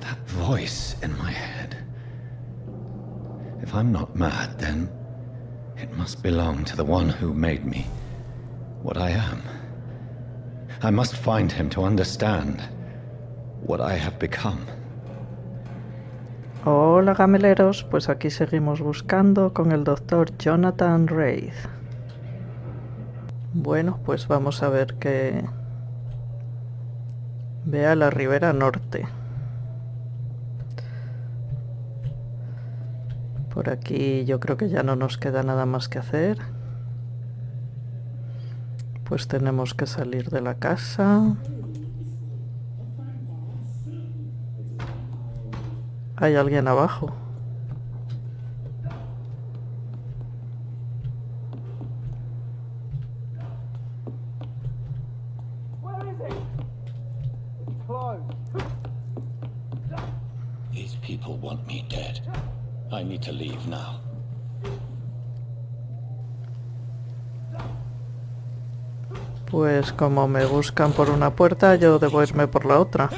That voice in my head. If I'm not mad, then it must belong to the one who made me what I am. I must find him to understand what I have become. Hola gameleros, pues aquí seguimos buscando con el doctor Jonathan Reid. Bueno, pues vamos a ver que vea la ribera norte. Por aquí yo creo que ya no nos queda nada más que hacer. Pues tenemos que salir de la casa. Hay alguien abajo. These people want me dead. I need to leave now. Pues como me buscan por una puerta, yo debo irme por la otra.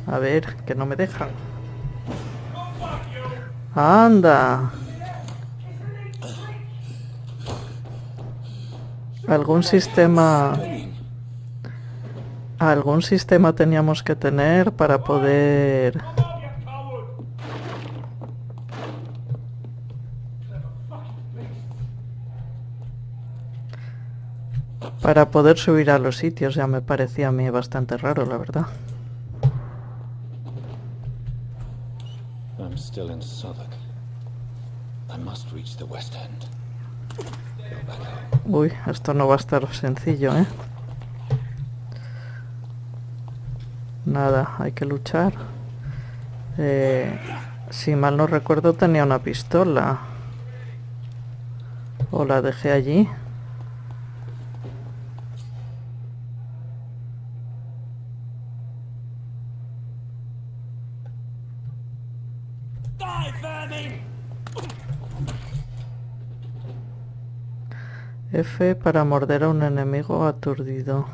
A ver, que no me dejan. ¡Anda! Algún sistema teníamos que tener para poder... subir a los sitios. Ya me parecía a mí bastante raro, la verdad. I'm still in Southwark. I must reach the West End. Uy, esto no va a estar sencillo, ¿eh? Nada, hay que luchar. Si mal no recuerdo tenía una pistola. O la dejé allí. F para morder a un enemigo aturdido.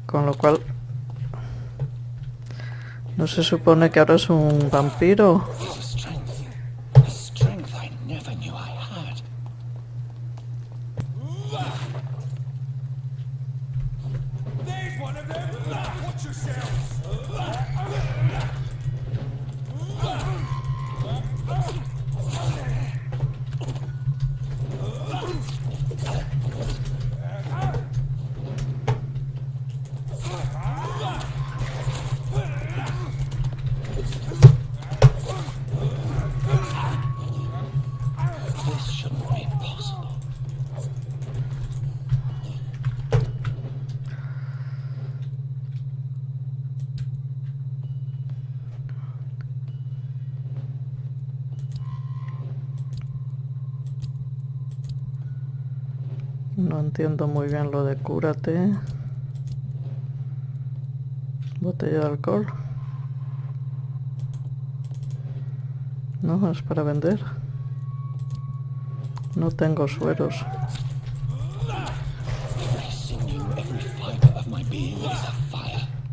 Con lo cual... ¿no se supone que ahora es un vampiro? No entiendo muy bien lo de cúrate. Botella de alcohol. No, es para vender. No tengo sueros.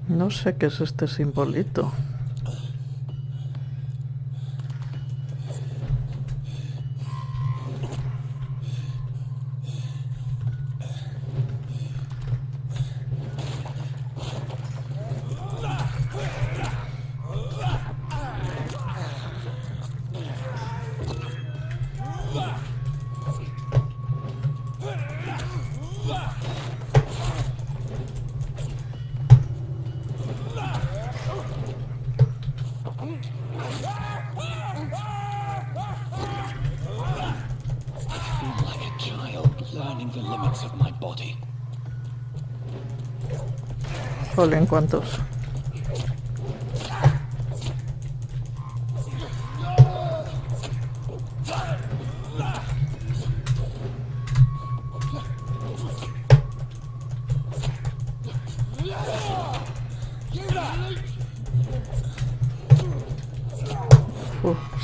No sé qué es este simbolito. Jolín, ¿cuántos?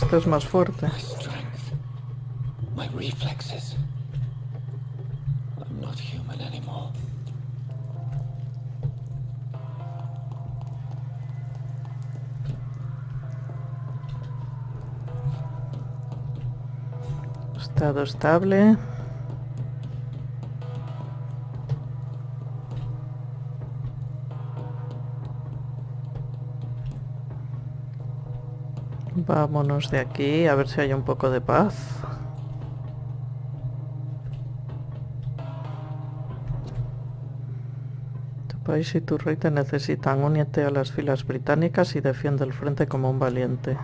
Este es más fuerte. My strength, my reflexes. I'm not human anymore. Estado estable. Vámonos de aquí, a ver si hay un poco de paz. Tu país y tu rey te necesitan. Únete a las filas británicas y defiende el frente como un valiente.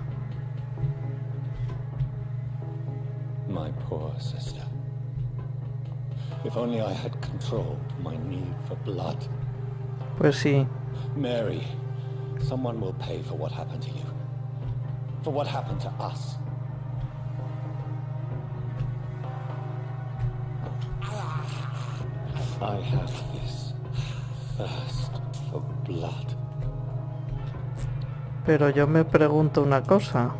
My poor sister. If only I had controlled my need for blood. Pues sí. Mary, someone will pay for what happened to you. For what happened to us. I have this thirst for blood. Pero yo me pregunto una cosa.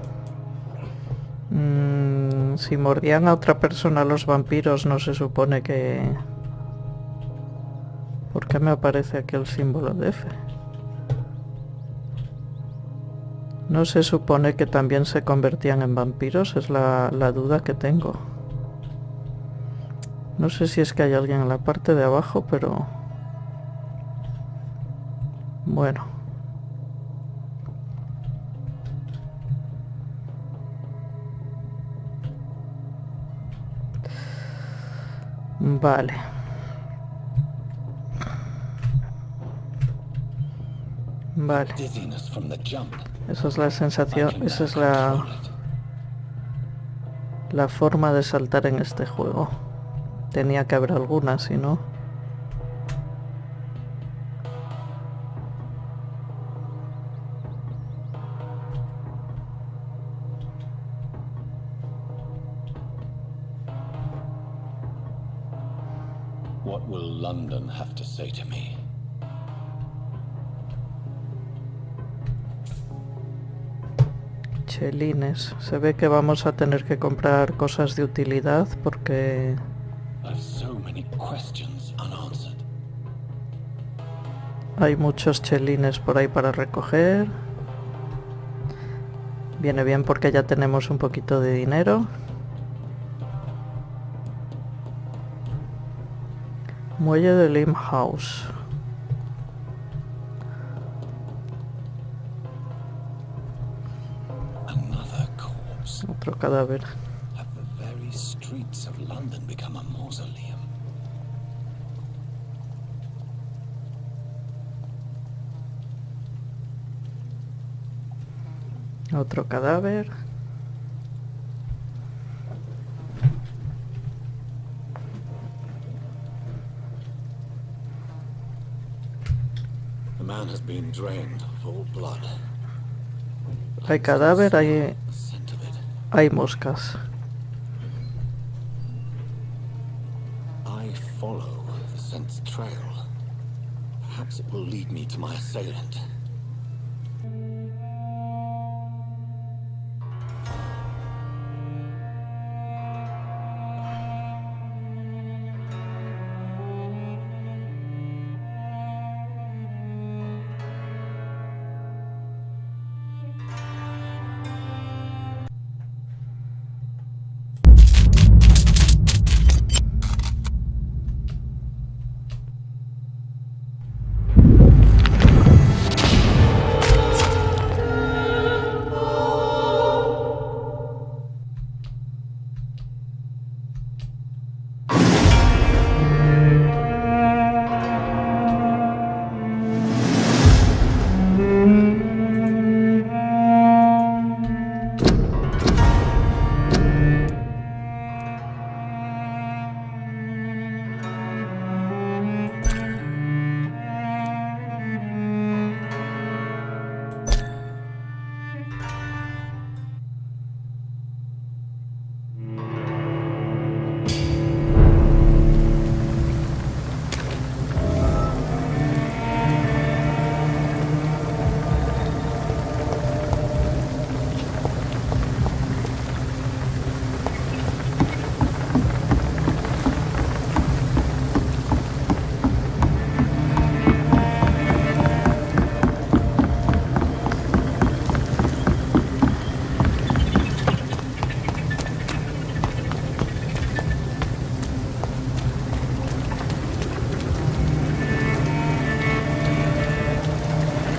Si mordían a otra persona los vampiros, no se supone que... ¿Por qué me aparece aquí el símbolo de F? ¿No se supone que también se convertían en vampiros? Es la duda que tengo. No sé si es que hay alguien en la parte de abajo, pero... Bueno. Vale. Vale. Dizziness from the jump. Esa es la sensación, esa es la forma de saltar en este juego. Tenía que haber alguna, si no. What will London have to say to me? Chelines. Se ve que vamos a tener que comprar cosas de utilidad porque... I've so many questions unanswered. Hay muchos chelines por ahí para recoger. Viene bien porque ya tenemos un poquito de dinero. Muelle de Limehouse. Another corpse. Otro cadáver. Have the very streets of London become a mausoleum? Otro cadáver. The man has been drained of all blood. Hay cadáver, The scent of it. hay moscas. I follow the scent's trail. Perhaps it will lead me to my assailant.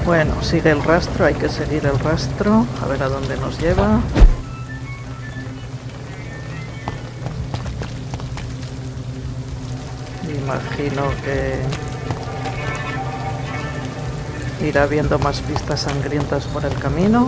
Bueno, sigue el rastro, hay que seguir el rastro, a ver a dónde nos lleva. Imagino que irá viendo más pistas sangrientas por el camino.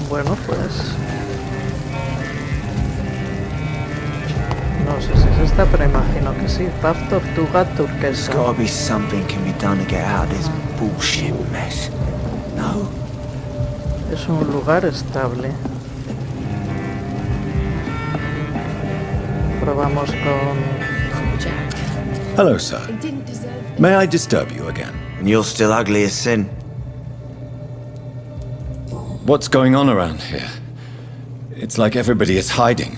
Bueno, pues no sé si es esta, pero imagino que sí. Paz tortuga turquesa. There's gotta be something can be done to get out of this bullshit mess. No? Es un lugar estable. Probamos con... Hello, sir. May I disturb you again? And you're still ugly as sin. What's going on around here? It's like everybody is hiding.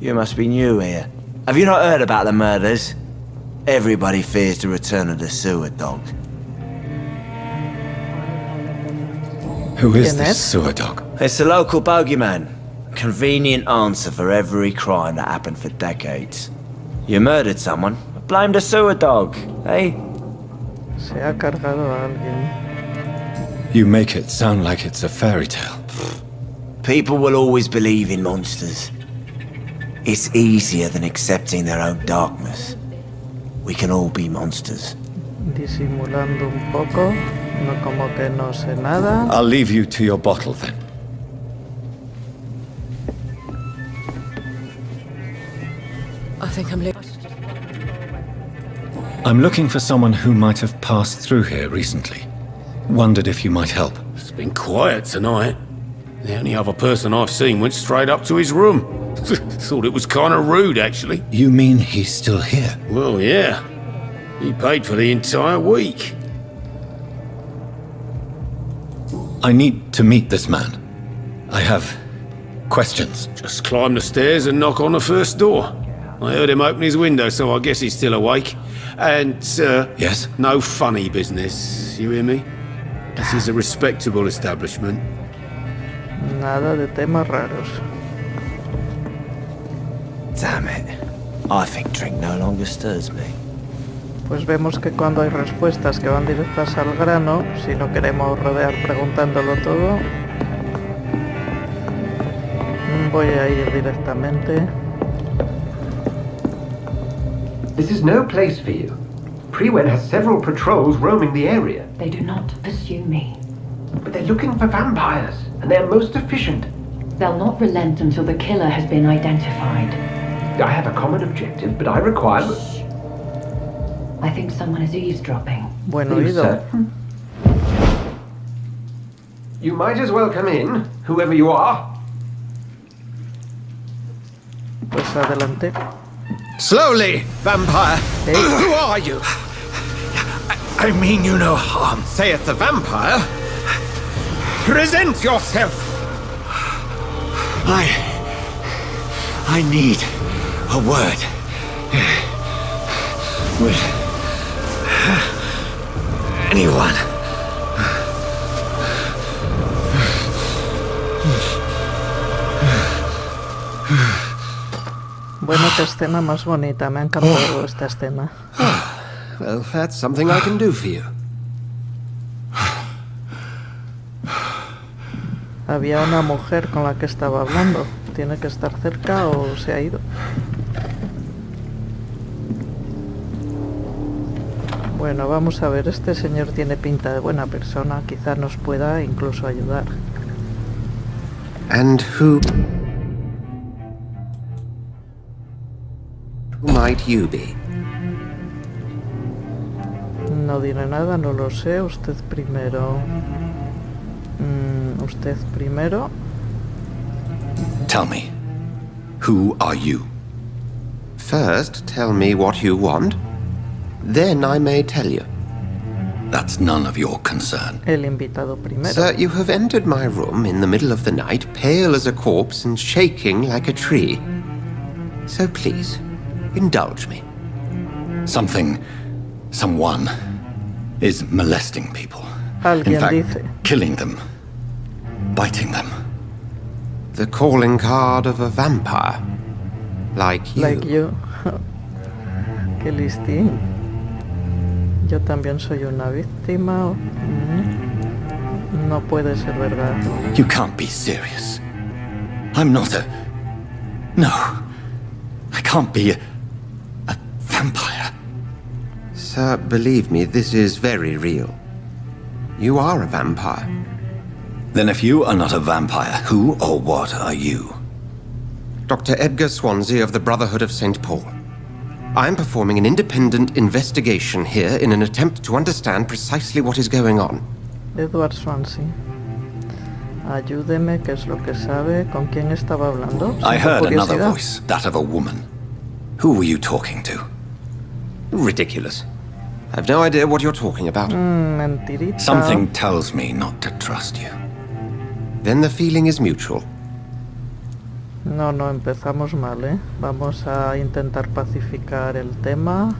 You must be new here. Have you not heard about the murders? Everybody fears the return of the sewer dog. Who is ¿Quién es? this sewer dog? It's the local bogeyman. Convenient answer for every crime that happened for decades. You murdered someone, blame the sewer dog, eh? Se ha cargado a alguien. You make it sound like it's a fairy tale. People will always believe in monsters. It's easier than accepting their own darkness. We can all be monsters. Disimulando un poco, no como que no sé nada. I'll leave you to your bottle then. I think I'm I'm looking for someone who might have passed through here recently. Wondered if you might help. It's been quiet tonight. The only other person I've seen went straight up to his room. Thought it was kind of rude, actually. You mean he's still here? Well, yeah. He paid for the entire week. I need to meet this man. I have questions. Just climb the stairs and knock on the first door. I heard him open his window, so I guess he's still awake. And, Yes? no funny business, you hear me? This is a respectable establishment. Nada de temas raros. Damn it. I think drink no longer stirs me. Pues vemos que cuando hay respuestas que van directas al grano, si no queremos rodear preguntándolo todo, voy a ir directamente. This is no place for you. Prewen has several patrols roaming the area, They do not pursue me. but they're looking for vampires, and they're most efficient. They'll not relent until the killer has been identified. I have a common objective, but I require... I think someone is eavesdropping. Buen Please, oído. sir. You might as well come in, whoever you are. Pues adelante. Slowly, vampire. Hey. Who are you? I mean you no harm, saith the vampire. Present yourself. I need a word. With anyone. Bueno, qué escena más bonita. Me ha encantado esta escena. Well, that's something I can do for you. Había una mujer con la que estaba hablando. ¿Tiene que estar cerca o se ha ido? Bueno, vamos a ver. Este señor tiene pinta de buena persona. Quizá nos pueda incluso ayudar. And who might you be? No diré nada, no lo sé. Usted primero. Usted primero. Tell me, who are you? First, tell me what you want. Then I may tell you. That's none of your concern. El invitado primero. Sir, you have entered my room in the middle of the night, pale as a corpse and shaking like a tree. So please, indulge me. Someone is molesting people. Alguien In fact, dice. killing them, biting them. The calling card of a vampire. Like you. Like you. Qué listín. Yo también soy una víctima. No puede ser verdad. You can't be serious. I'm not a... No. I can't be a vampire. Sir, believe me, this is very real. You are a vampire. Then if you are not a vampire, who or what are you? Dr. Edgar Swansea of the Brotherhood of St. Paul. I am performing an independent investigation here in an attempt to understand precisely what is going on. Edward Swansea. Ayúdeme, ¿qué es lo que sabe? ¿Con quién estaba hablando? I Siento heard another curiosidad. voice, that of a woman. Who were you talking to? Ridiculous. I've no idea what you're talking about. Mentirita. Something tells me not to trust you. Then the feeling is mutual. No, empezamos mal, ¿eh? Vamos a intentar pacificar el tema.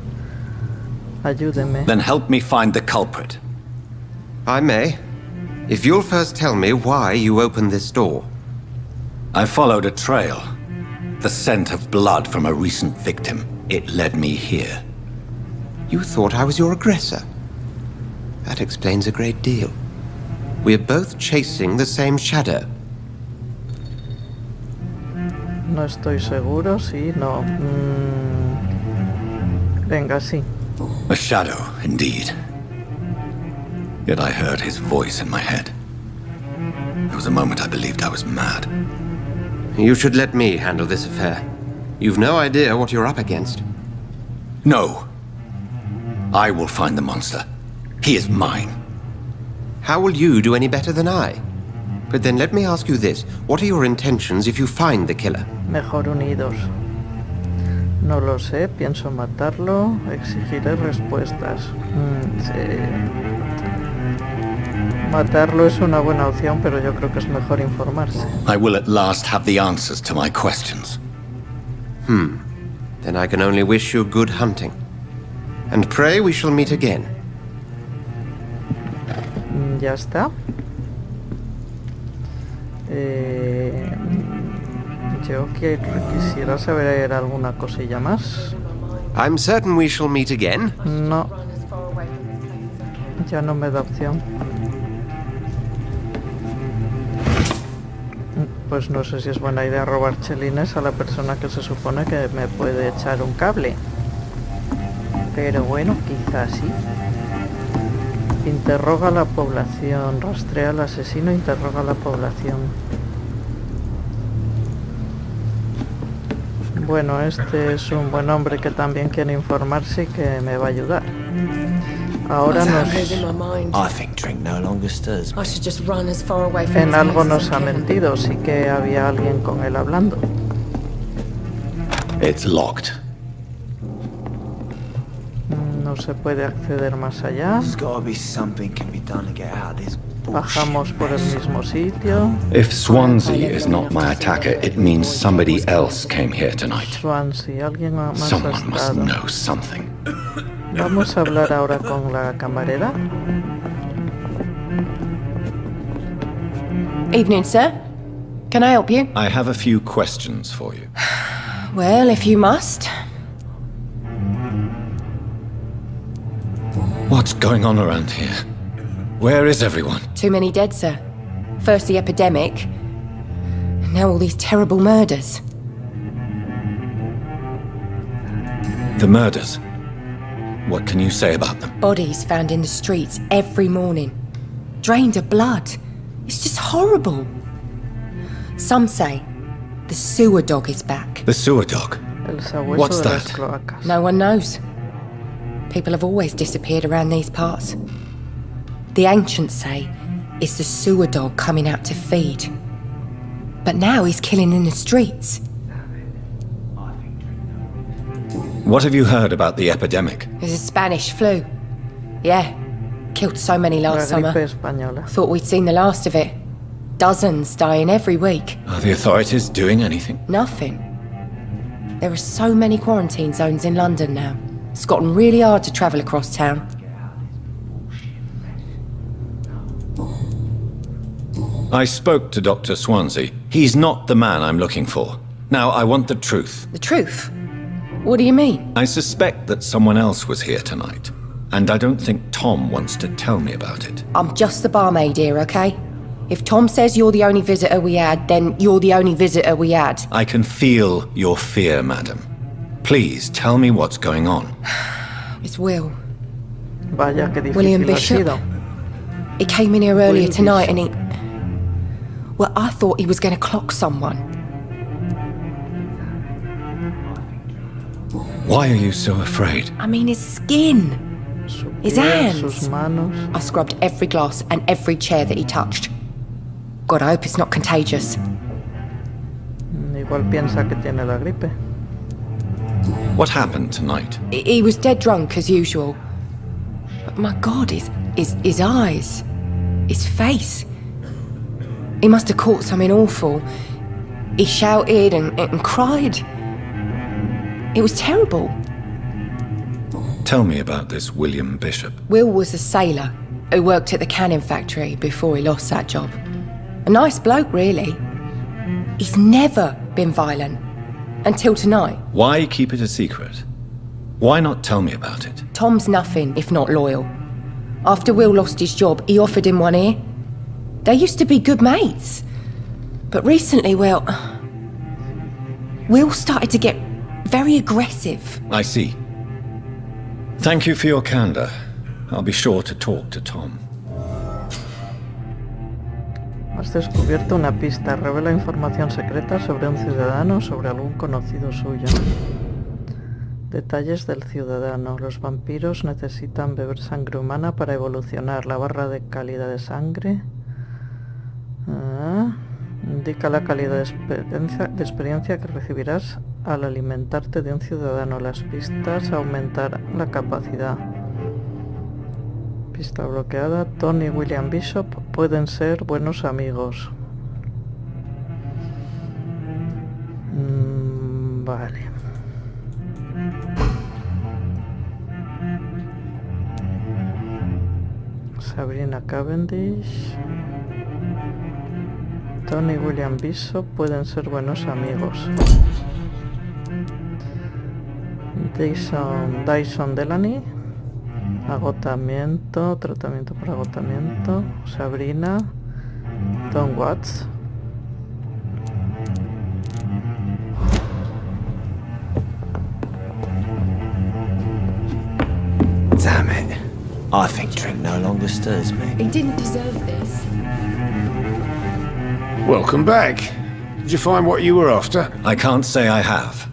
Ayúdeme. Then help me find the culprit. I may. If you'll first tell me why you opened this door. I followed a trail. The scent of blood from a recent victim. It led me here. You thought I was your aggressor. That explains a great deal. We're both chasing the same shadow. No estoy seguro, sí, no. Venga, sí. A shadow, indeed. Yet I heard his voice in my head. There was a moment I believed I was mad. You should let me handle this affair. You've no idea what you're up against. No. I will find the monster. He is mine. How will you do any better than I? But then let me ask you this. What are your intentions if you find the killer? Mejor unidos. No lo sé, pienso matarlo. Exigiré respuestas. Sí. Matarlo es una buena opción, pero yo creo que es mejor informarse. I will at last have the answers to my questions. Then I can only wish you good hunting. And pray we shall meet again. Ya está. Yo quisiera saber alguna cosilla más. I'm certain we shall meet again. No. Ya no me da opción. Pues no sé si es buena idea robar chelines a la persona que se supone que me puede echar un cable. Pero bueno, quizás sí. Interroga a la población. Rastrea al asesino, interroga a la población. Bueno, este es un buen hombre que también quiere informarse y que me va a ayudar. Ahora I think drink no longer stirs me. I should just run as far away from en this algo place nos as ha I can. mentido. Sí que había alguien con él hablando. It's locked. No se puede acceder más allá. There's gotta be something can be done to get out of this bullshit. Bajamos por el mismo sitio. If Swansea is not my attacker, it means somebody else came here tonight. Swansea, alguien más ha Someone must estado. know something. Vamos a hablar ahora con la camarera. Evening, sir. Can I help you? I have a few questions for you. Well, if you must. What's going on around here? Where is everyone? Too many dead, sir. First the epidemic, and now all these terrible murders. The murders. What can you say about them? Bodies found in the streets every morning. Drained of blood. It's just horrible. Some say the sewer dog is back. The sewer dog. El sabueso What's de las that? cloacas. No one knows. People have always disappeared around these parts. The ancients say it's the sewer dog coming out to feed. But now he's killing in the streets. What have you heard about the epidemic? There's a Spanish flu. Yeah, killed so many La last gripe summer. española. Thought we'd seen the last of it. Dozens dying every week. Are the authorities doing anything? Nothing. There are so many quarantine zones in London now. It's gotten really hard to travel across town. I spoke to Dr. Swansea. He's not the man I'm looking for. Now, I want the truth. The truth? What do you mean? I suspect that someone else was here tonight, and I don't think Tom wants to tell me about it. I'm just the barmaid here, okay? If Tom says you're the only visitor we had, then you're the only visitor we had. I can feel your fear, madam. Please, tell me what's going on. It's Will. Vaya, qué William difícil ha Bishop. sido. He came in here earlier Will tonight Bishop. and he... Well, I thought he was going to clock someone. Why are you so afraid? I mean, his skin. Su His piel, hands. sus manos. I scrubbed every glass and every chair that he touched. God, I hope it's not contagious. Igual piensa que tiene la gripe. What happened tonight? He was dead drunk as usual. But my God, his eyes, his face. He must have caught something awful. He shouted and cried. It was terrible. Tell me about this William Bishop. Will was a sailor who worked at the canning factory before he lost that job. A nice bloke, really. He's never been violent. Until tonight. Why keep it a secret? Why not tell me about it? Tom's nothing if not loyal. After Will lost his job, he offered him one ear. They used to be good mates. But recently, well, Will started to get very aggressive. I see. Thank you for your candor. I'll be sure to talk to Tom. Has descubierto una pista. Revela información secreta sobre un ciudadano o sobre algún conocido suyo. Detalles del ciudadano. Los vampiros necesitan beber sangre humana para evolucionar. La barra de calidad de sangre. Indica la calidad de experiencia que recibirás al alimentarte de un ciudadano. Las pistas aumentar la capacidad. Pista bloqueada. Tony y William Bishop pueden ser buenos amigos. Vale. Sabrina Cavendish. Tony y William Bishop pueden ser buenos amigos. Dyson Delaney. Agotamiento, tratamiento por agotamiento. Sabrina. Tom Watts. Damn it. I think drink no longer stirs me. He didn't deserve this. Welcome back. Did you find what you were after? I can't say I have.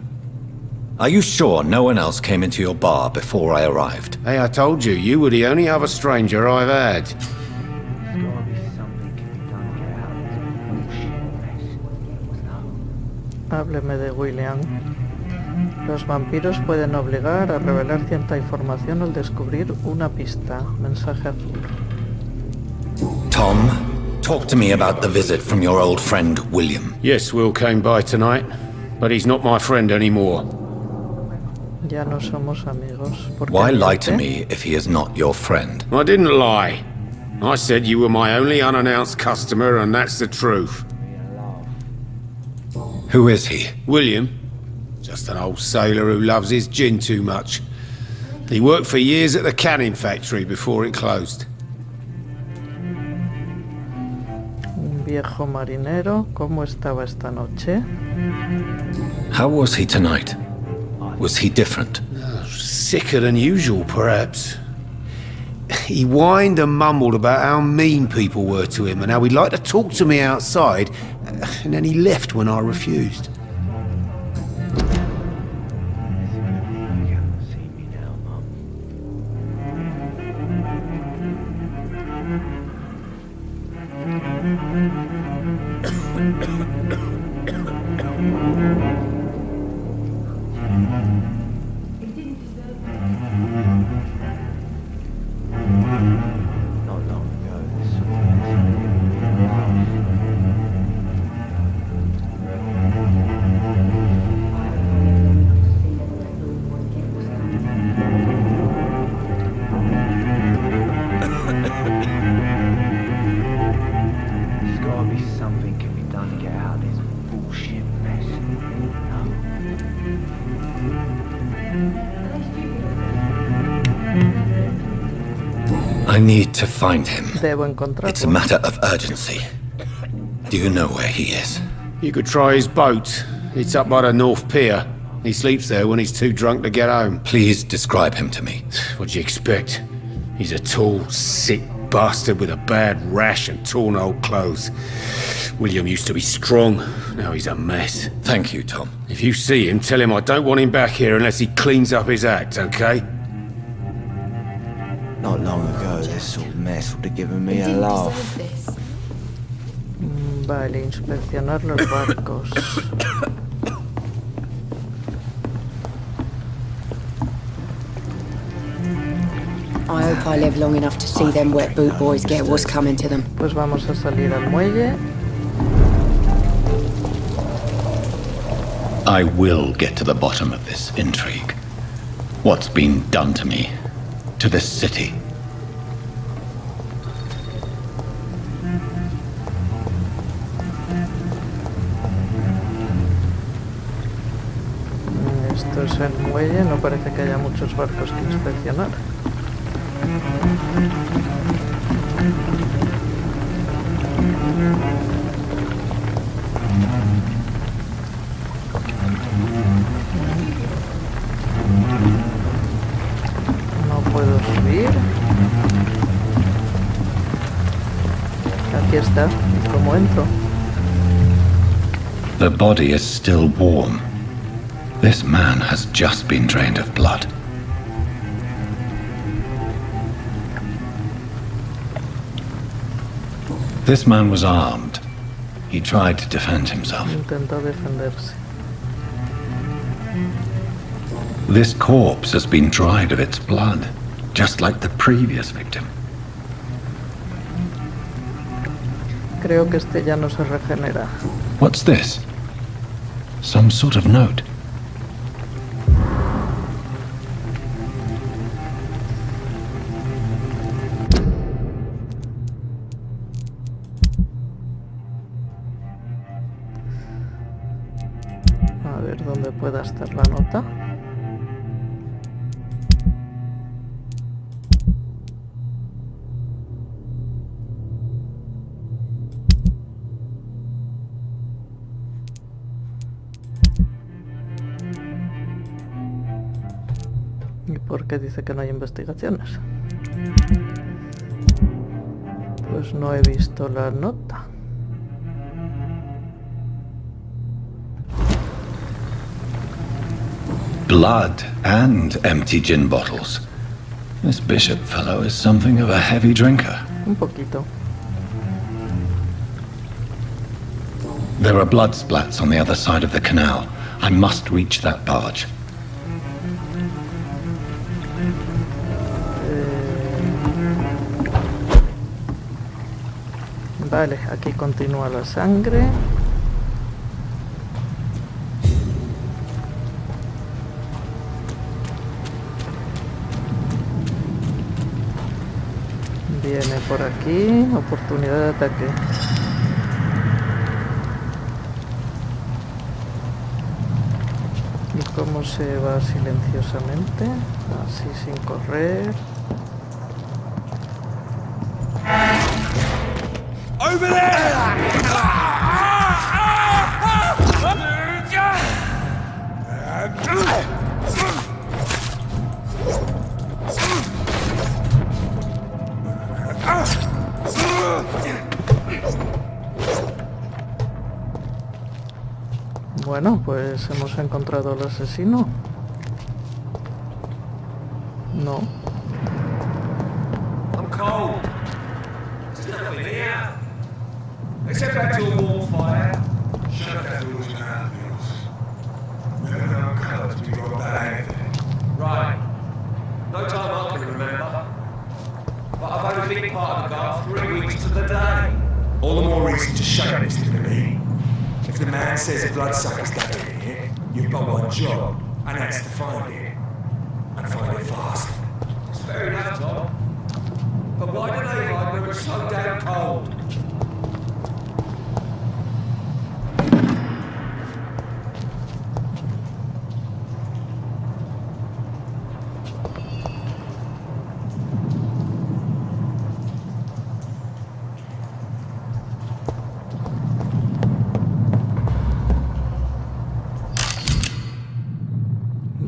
Are you sure no one else came into your bar before I arrived? Hey, I told you, you were the only other stranger I've had. Hábleme de William. Los vampiros pueden obligar a revelar cierta información al descubrir una pista. Mensaje azul. Tom, talk to me about the visit from your old friend, William. Yes, Will came by tonight, but he's not my friend anymore. Ya no somos amigos. ¿Por qué Why lie miente? to me if he is not your friend? I didn't lie. I said you were my only unannounced customer, and that's the truth. Who is he? William, just an old sailor who loves his gin too much. He worked for years at the canning factory before it closed. Un viejo marinero. ¿Cómo estaba esta noche? How was he tonight? Was he different? Sicker than usual, perhaps. He whined and mumbled about how mean people were to him and how he'd like to talk to me outside, and then he left when I refused. There's gotta be something can be done to get out of this bullshit mess. I need to find him. Debo encontrarlo. It's a matter of urgency. Do you know where he is? You could try his boat. It's up by the North Pier. He sleeps there when he's too drunk to get home. Please describe him to me. What'd you expect? He's a tall, sick bastard with a bad rash and torn old clothes. William used to be strong. Now he's a mess. Thank you, Tom. If you see him, tell him I don't want him back here unless he cleans up his act, okay? Not long ago, this sort of mess would have given me a laugh. Vale, inspeccionar los barcos. I hope I live long enough to see them wet boot boys get what's coming to them. Pues vamos a salir al muelle. I will get to the bottom of this intrigue. What's been done to me, to this city. Esto es el muelle, no parece que haya muchos barcos que inspeccionar. No puedo subir. Aquí está. ¿Cómo entro? The body is still warm. This man has just been drained of blood. This man was armed. He tried to defend himself. Intentó defenderse. This corpse has been dried of its blood, just like the previous victim. Creo que este ya no se regenera. What's this? Some sort of note. A ver dónde pueda estar la nota. ¿Y por qué dice que no hay investigaciones? Pues no he visto la nota. Blood and empty gin bottles. This bishop fellow is something of a heavy drinker. Un poquito. There are blood splats on the other side of the canal. I must reach that barge. Vale, aquí continúa la sangre. Viene por aquí, oportunidad de ataque. ¿Y cómo se va silenciosamente? Así sin correr. Over there! Bueno, pues hemos encontrado al asesino. No. I'm cold. There's nothing here. Except back to a warm fire. Shut that doors and ambience. Never known colour to be brought back anything. Right. No time I can remember. But I've only been part of the guard 3 weeks to the day. All the more reason to shut this to me. If the man says a bloodsucker's done in here, you've got one job, and that's to find it. And find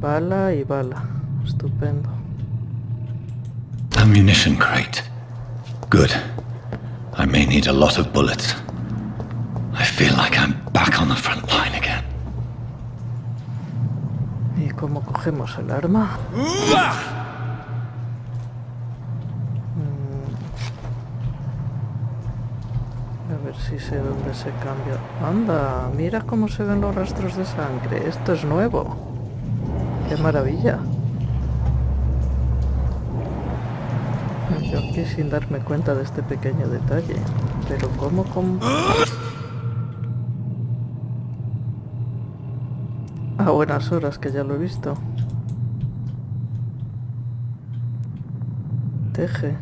Bala y bala. Estupendo. Ammunition crate. Good. I may need a lot of bullets. I feel like I'm back on the front line again. ¿Y cómo cogemos el arma? A ver si sé dónde se cambia. Anda, mira cómo se ven los rastros de sangre. Esto es nuevo. ¡Qué maravilla! Yo aquí sin darme cuenta de este pequeño detalle. Pero ¿cómo? A buenas horas, que ya lo he visto. Teje.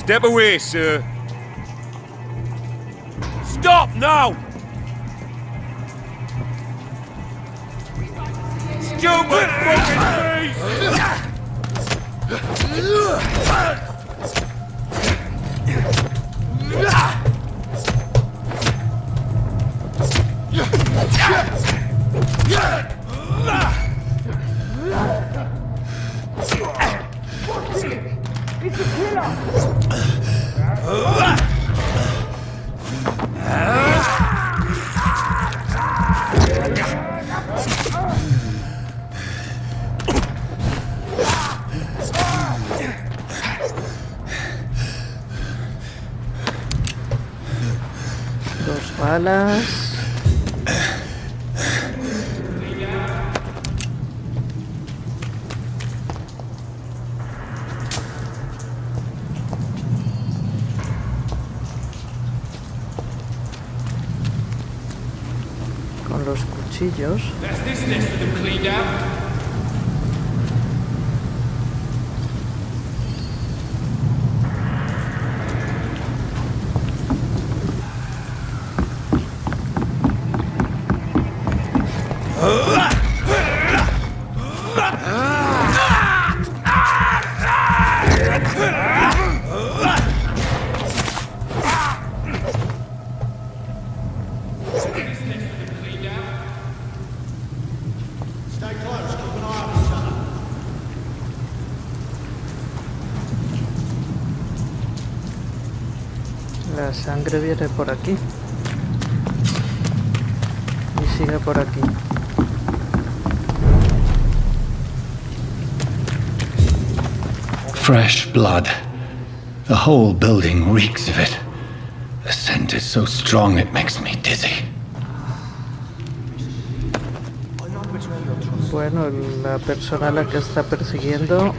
Step away, sir. Stop now! Stupid fucking Dos balas. Con los cuchillos. La sangre viene por aquí. Y sigue por aquí. Fresh blood. The whole building reeks of it. The scent is so strong it makes me dizzy. Bueno, la persona a la que está persiguiendo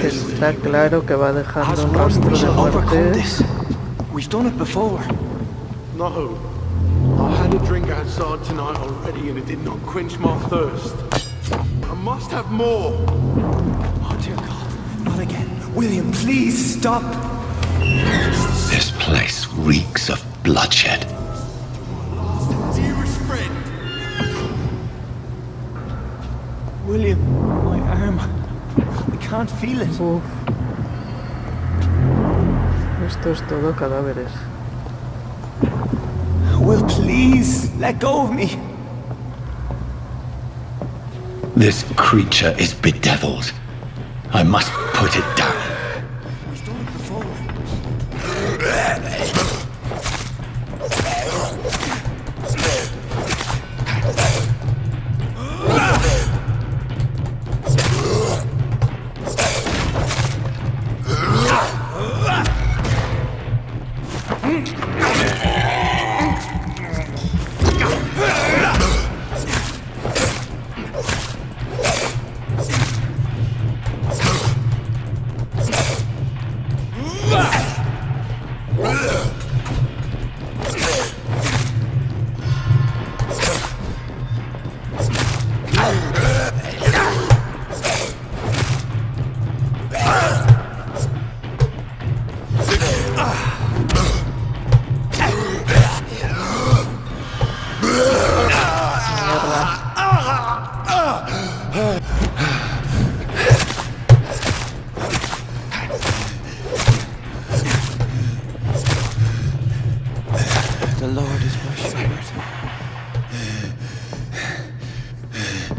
está claro que va dejando un rastro de muerte. We've done it before. No. I had a drink outside tonight already and it did not quench my thirst. I must have more. Oh dear God, not again. William, please stop. This place reeks of bloodshed. Dearest friend. William, my arm. I can't feel it. Uf. Esto es todo cadáveres. Will, please, let go of me. This creature is bedeviled. I must put it down. We've done it before.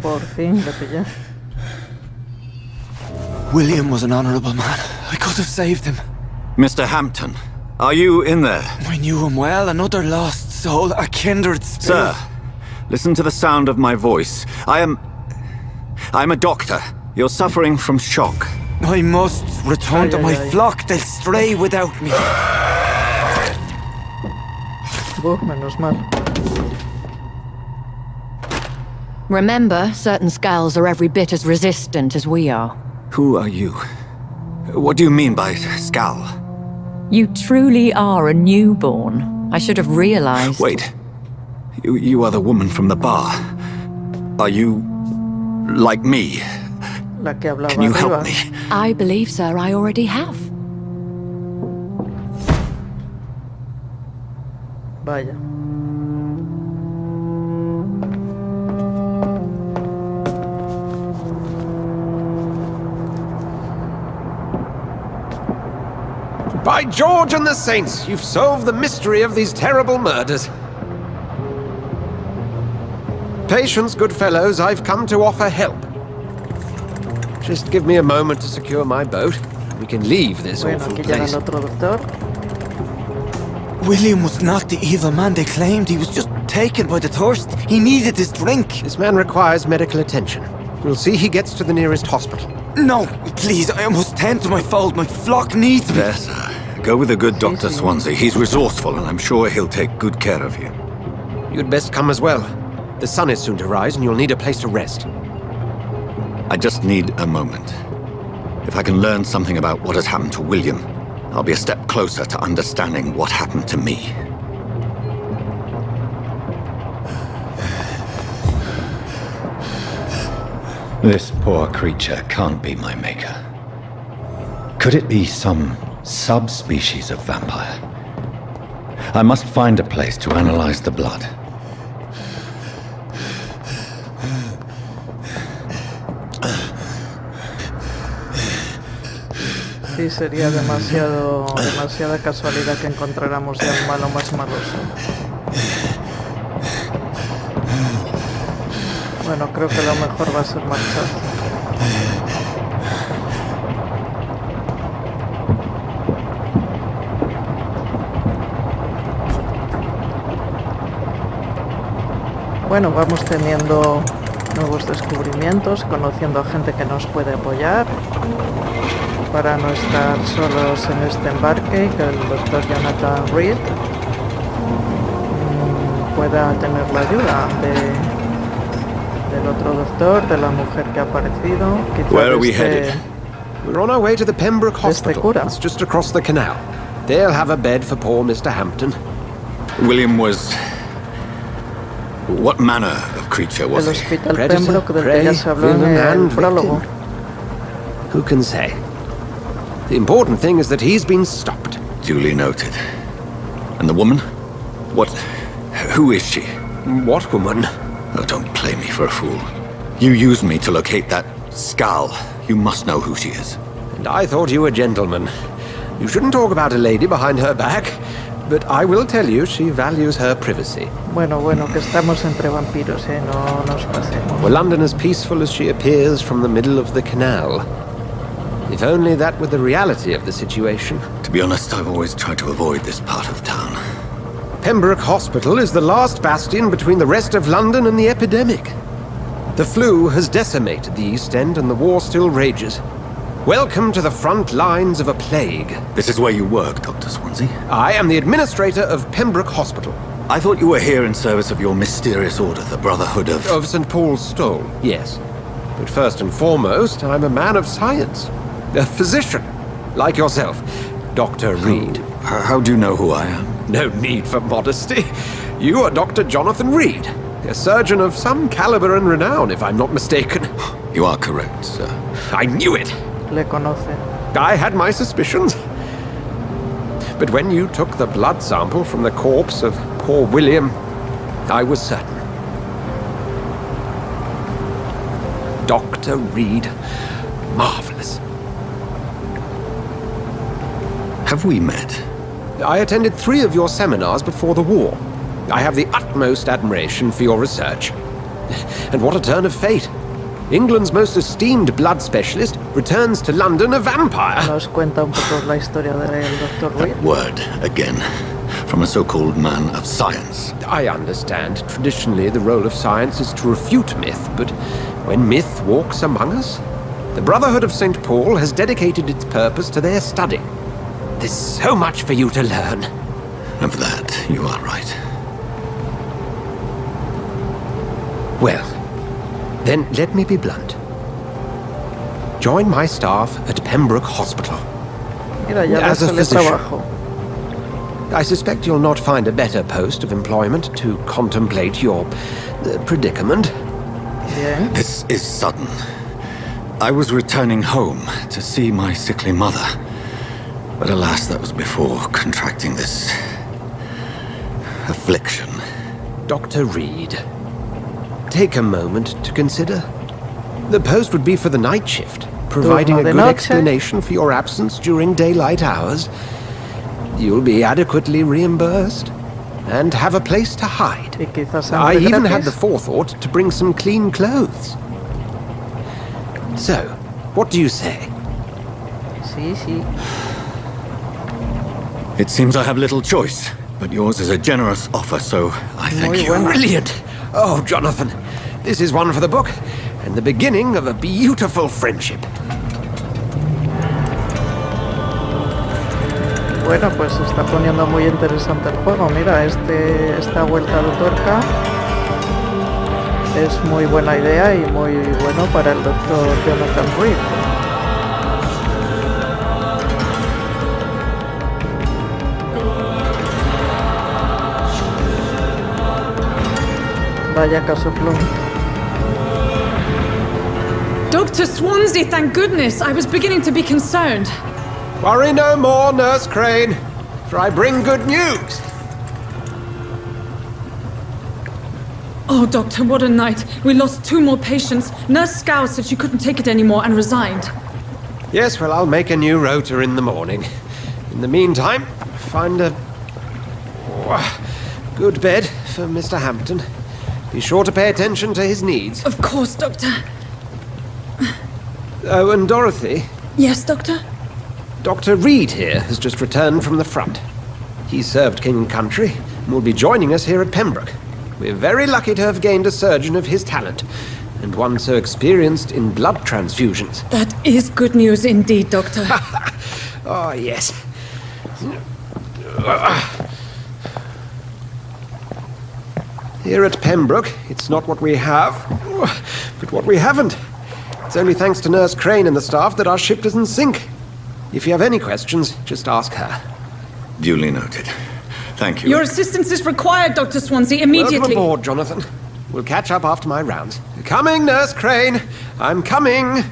Por fin le pillé. William was an honorable man. I could have saved him. Mr. Hampton, are you in there? I knew him well, another lost soul, a kindred spirit. Sir, listen to the sound of my voice. I'm a doctor. You're suffering from shock. I must return to my flock. They'll stray without me. Menos mal. Remember, certain skulls are every bit as resistant as we are. Who are you? What do you mean by skull? You truly are a newborn. I should have realized. Wait. You are the woman from the bar. Are you like me? La que hablaba Can you help arriba. me? I believe, sir, I already have. Vaya. By George and the Saints, you've solved the mystery of these terrible murders. Patience, good fellows, I've come to offer help. Just give me a moment to secure my boat. We can leave this awful Aquí llega place. el otro doctor. William was not the evil man they claimed. He was just taken by the thirst. He needed his drink. This man requires medical attention. We'll see he gets to the nearest hospital. No, please, I must tend to my fold. My flock needs me. There, sir. Go with the good Dr. Swansea. He's resourceful, and I'm sure he'll take good care of you. You'd best come as well. The sun is soon to rise, and you'll need a place to rest. I just need a moment. If I can learn something about what has happened to William, I'll be a step closer to understanding what happened to me. This poor creature can't be my maker. Could it be some subspecies of vampire? I must find a place to analyze the blood. Sí, sería demasiada casualidad que encontráramos ya el malo más maloso. Bueno, creo que lo mejor va a ser marchar. Bueno, vamos teniendo nuevos descubrimientos, conociendo a gente que nos puede apoyar para no estar solos en este embarque, que el doctor Jonathan Reed pueda tener la ayuda del otro doctor, de la mujer que ha aparecido. Where are we headed? We're on our way to the Pembroke Hospital. It's just across the canal. They'll have a bed for poor Mr. Hampton. William was... What manner of creature was El he? hospital Predator, Pembroke del que prey, ya se habló en villain, el and prólogo. victim. Who can say? The important thing is that he's been stopped. Duly noted. And the woman? What... Who is she? What woman? Oh, don't play me for a fool. You used me to locate that skull. You must know who she is. And I thought you a gentleman. You shouldn't talk about a lady behind her back. But I will tell you, she values her privacy. Bueno, que estamos entre vampiros, no nos pasemos. Were London as peaceful as she appears from the middle of the canal? If only that were the reality of the situation. To be honest, I've always tried to avoid this part of town. Pembroke Hospital is the last bastion between the rest of London and the epidemic. The flu has decimated the East End and the war still rages. Welcome to the front lines of a plague. This is where you work, Dr. Swansea? I am the administrator of Pembroke Hospital. I thought you were here in service of your mysterious order, the Brotherhood of... Of St. Paul's Stole, yes. But first and foremost, I'm a man of science. A physician, like yourself, Dr. Reed. How do you know who I am? No need for modesty. You are Dr. Jonathan Reed, a surgeon of some caliber and renown, if I'm not mistaken. You are correct, sir. I knew it! Le conoce. I had my suspicions. But when you took the blood sample from the corpse of poor William, I was certain. Dr. Reed. Marvelous. Have we met? I attended 3 of your seminars before the war. I have the utmost admiration for your research. And what a turn of fate. England's most esteemed blood specialist returns to London a vampire. Nos cuenta un poco la historia del Dr. Reed. Word again. From a so-called man of science. I understand. Traditionally, the role of science is to refute myth, but when myth walks among us, the Brotherhood of St. Paul has dedicated its purpose to their study. There's so much for you to learn. Of that, you are right. Well, then let me be blunt. Join my staff at Pembroke Hospital. Mira, ya as a physician. Trabajo. I suspect you'll not find a better post of employment to contemplate your predicament. Bien. This is sudden. I was returning home to see my sickly mother. But alas, that was before contracting this affliction. Dr. Reed, take a moment to consider. The post would be for the night shift, providing a good explanation for your absence during daylight hours. You'll be adequately reimbursed and have a place to hide. I even had the forethought to bring some clean clothes. So, what do you say? Sí, sí. It seems I have little choice, but yours is a generous offer, so I thank you. Brilliant! Oh, Jonathan, this is one for the book, and the beginning of a beautiful friendship. Bueno, pues se está poniendo muy interesante el juego. Mira, esta vuelta de tuerca es muy buena idea y muy bueno para el Dr. Jonathan Reed. Vaya casoplón. Dr. Swansea, thank goodness! I was beginning to be concerned. Worry no more, Nurse Crane, for I bring good news. Oh, Doctor, what a night. We lost 2 more patients. Nurse Scow said she couldn't take it anymore and resigned. Yes, well, I'll make a new rota in the morning. In the meantime, find a good bed for Mr. Hampton. Be sure to pay attention to his needs. Of course, Doctor. Oh, and Dorothy? Yes, Doctor? Dr. Reed here has just returned from the front. He served King and Country and will be joining us here at Pembroke. We're very lucky to have gained a surgeon of his talent, and one so experienced in blood transfusions. That is good news indeed, Doctor. Oh, yes. Here at Pembroke, it's not what we have, but what we haven't. It's only thanks to Nurse Crane and the staff that our ship doesn't sink. If you have any questions, just ask her. Duly noted. Thank you. Your assistance is required, Dr. Swansea, immediately. Welcome aboard, Jonathan. We'll catch up after my rounds. Coming, Nurse Crane. I'm coming.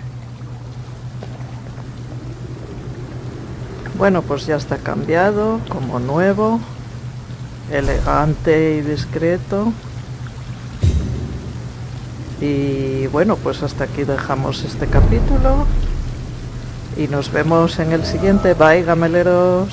Bueno, pues ya está cambiado, como nuevo, elegante y discreto. Y bueno, pues hasta aquí dejamos este capítulo. Y nos vemos en el siguiente. Bye, gameleros.